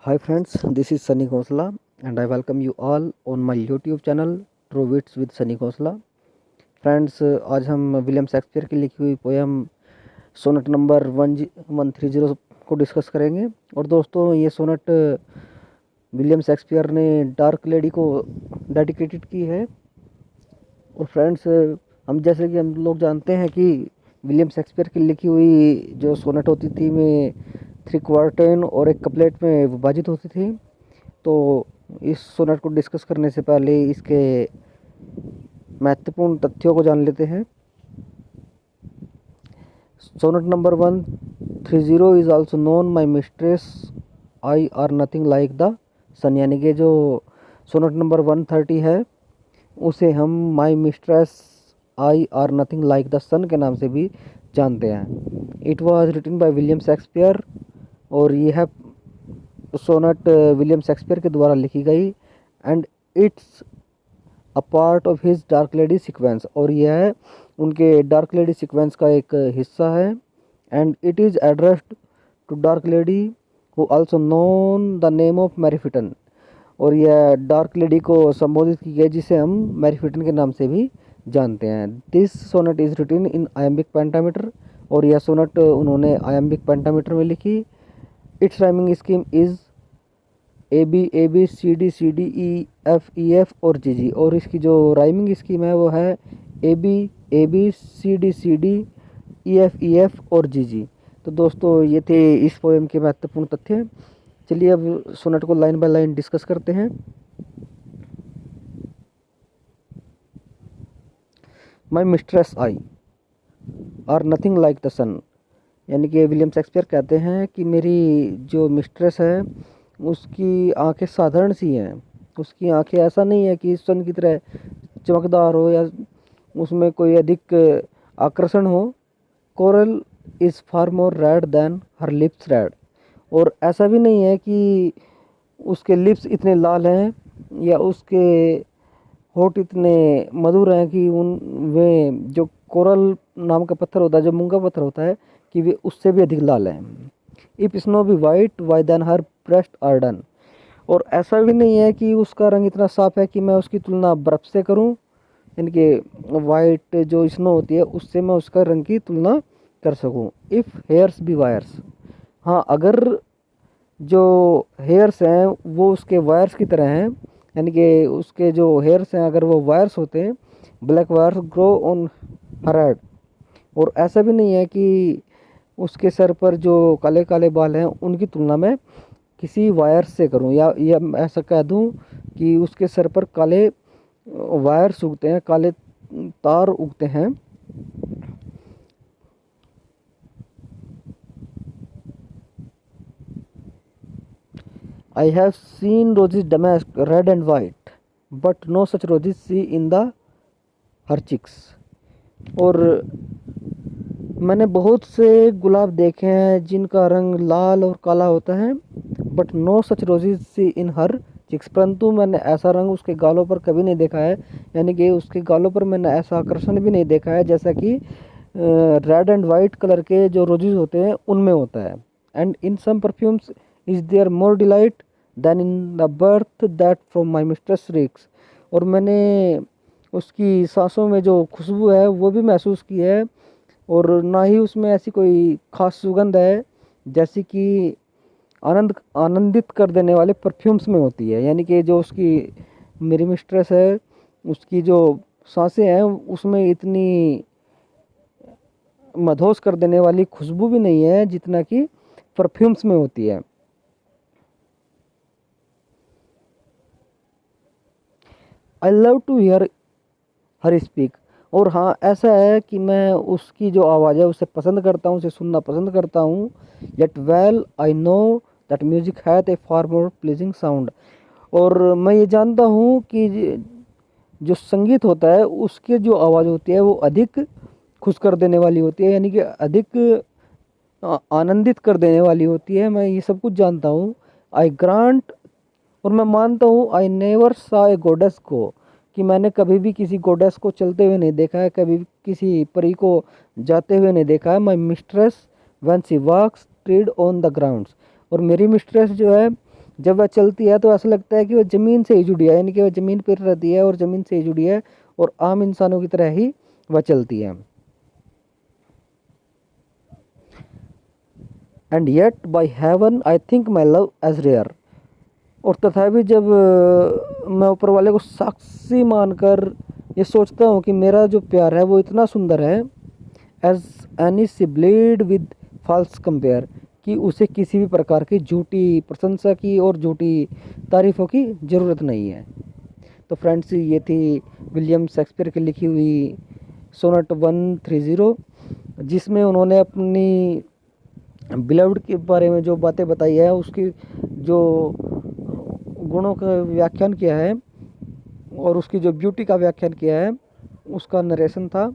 Hi friends, this is Sunny Khosla and I welcome you all on my YouTube channel True Wits with Sunny Khosla. Friends आज हम William Shakespeare की लिखी हुई poem sonnet number 1130 को discuss करेंगे। और दोस्तों ये सोनेट विलियम शेक्सपियर ने डार्क लेडी को डेडिकेटेड की है। और फ्रेंड्स हम लोग जानते हैं कि विलियम शेक्सपियर की लिखी हुई जो सोनेट होती थी में 3 क्वार्टेन और एक कपलेट में विभाजित होती थी। तो इस सोनेट को डिस्कस करने से पहले इसके महत्वपूर्ण तथ्यों को जान लेते हैं। Sonnet number 130 is also known my mistress eyes are nothing like the sun, यानी कि जो सोनेट नंबर 130 है उसे हम my mistress eyes are nothing like the sun के नाम से भी जानते हैं। It was written by William Shakespeare और यह है सोनेट विलियम शेक्सपियर के द्वारा लिखी गई and it's a part of his dark lady sequence, और यह उनके डार्क लेडी सीक्वेंस का एक हिस्सा है। And it is addressed to dark lady who also known the name of Mary Fitton, और यह डार्क लेडी को संबोधित की गई जिसे हम मैरीफिटन के नाम से भी जानते हैं। This sonnet is written in iambic pentameter, और यह सोनेट उन्होंने आयम्बिक पेंटामीटर में लिखी। Its rhyming scheme is A B C D E F और जी, और इसकी जो राइमिंग स्कीम है वो है A B C D E F और जी। तो दोस्तों ये थे इस पोएम के महत्वपूर्ण तथ्य। चलिए अब सोनेट को लाइन बाय लाइन डिस्कस करते हैं। My mistress eyes are nothing like the sun, यानी कि विलियम शेक्सपियर कहते हैं कि मेरी जो मिस्ट्रेस है उसकी आंखें साधारण सी हैं। उसकी आंखें ऐसा नहीं है कि सन की तरह चमकदार हो या उसमें कोई अधिक आकर्षण हो। Coral is far more red than her lips red, और ऐसा भी नहीं है कि उसके लिप्स इतने लाल हैं या उसके होठ इतने मधुर हैं कि उन वे जो कोरल नाम का पत्थर होता है, जो मूंगा पत्थर होता है, कि वे उससे भी अधिक लाल हैं। If snow be white why then her breasts are dun, और ऐसा भी नहीं है कि उसका रंग इतना साफ है कि मैं उसकी तुलना बर्फ़ से करूं, यानी कि वाइट जो स्नो होती है उससे मैं उसका रंग की तुलना कर सकूं। इफ़ हेयर्स बी वायर्स, हाँ अगर जो हेयर्स हैं वो उसके वायर्स की तरह हैं, यानी कि उसके जो हेयर्स हैं अगर वो वायर्स होते हैं, black wires grow on her head, और ऐसा भी नहीं है कि उसके सर पर जो काले काले बाल हैं उनकी तुलना में किसी वायर से करूं, या ऐसा कह दूं कि उसके सर पर काले वायर्स उगते हैं, काले तार उगते हैं। I have seen roses damask red and white but no such roses see in the her cheeks, और मैंने बहुत से गुलाब देखे हैं जिनका रंग लाल और काला होता है, but no such roses see in her cheeks, परंतु मैंने ऐसा रंग उसके गालों पर कभी नहीं देखा है, यानी कि उसके गालों पर मैंने ऐसा आकर्षण भी नहीं देखा है जैसा कि रेड एंड वाइट कलर के जो रोजेस होते हैं उनमें होता है। And in some perfumes is there more delight than in the breath that from my mistress reeks, और मैंने उसकी सांसों में जो खुशबू है वो भी महसूस की है, और ना ही उसमें ऐसी कोई ख़ास सुगंध है जैसी कि आनंदित कर देने वाले परफ्यूम्स में होती है। यानी कि जो उसकी मेरी मिस्ट्रेस है उसकी जो सांसें हैं उसमें इतनी मदहोश कर देने वाली खुशबू भी नहीं है जितना कि परफ्यूम्स में होती है। I love to hear her speak, और हाँ ऐसा है कि मैं उसकी जो आवाज़ है उसे पसंद करता हूँ, उसे सुनना पसंद करता हूँ। Yet well I know that music hath A far more pleasing sound, और मैं ये जानता हूँ कि जो संगीत होता है उसकी जो आवाज़ होती है वो अधिक खुश कर देने वाली होती है, यानी कि अधिक आनंदित कर देने वाली होती है। मैं ये सब कुछ जानता हूँ। आई ग्रांट, और मैं मानता हूँ आई नेवर सा ए गोडेस को, कि मैंने कभी भी किसी गोडेस को चलते हुए नहीं देखा है, कभी भी किसी परी को जाते हुए नहीं देखा है। My mistress when she walks tread on the grounds, और मेरी मिस्ट्रेस जो है जब वह चलती है तो ऐसा लगता है कि वह ज़मीन से ही जुड़ी है, यानी कि वह ज़मीन पर रहती है और ज़मीन से ही जुड़ी है और आम इंसानों की तरह ही वह चलती है। And yet by heaven I think my love as rare. और तथापि जब मैं ऊपर वाले को साक्षी मानकर ये सोचता हूँ कि मेरा जो प्यार है वो इतना सुंदर है, as any she belied with false compare, कि उसे किसी भी प्रकार की झूठी प्रशंसा की और झूठी तारीफ़ों की ज़रूरत नहीं है। तो फ्रेंड्स, ये थी विलियम शेक्सपियर की लिखी हुई सोनेट 130, जिसमें उन्होंने अपनी बिलव्ड के बारे में जो बातें बताई है, उसकी जो गुणों का व्याख्यान किया है और उसकी जो ब्यूटी का व्याख्यान किया है, उसका नरेशन था।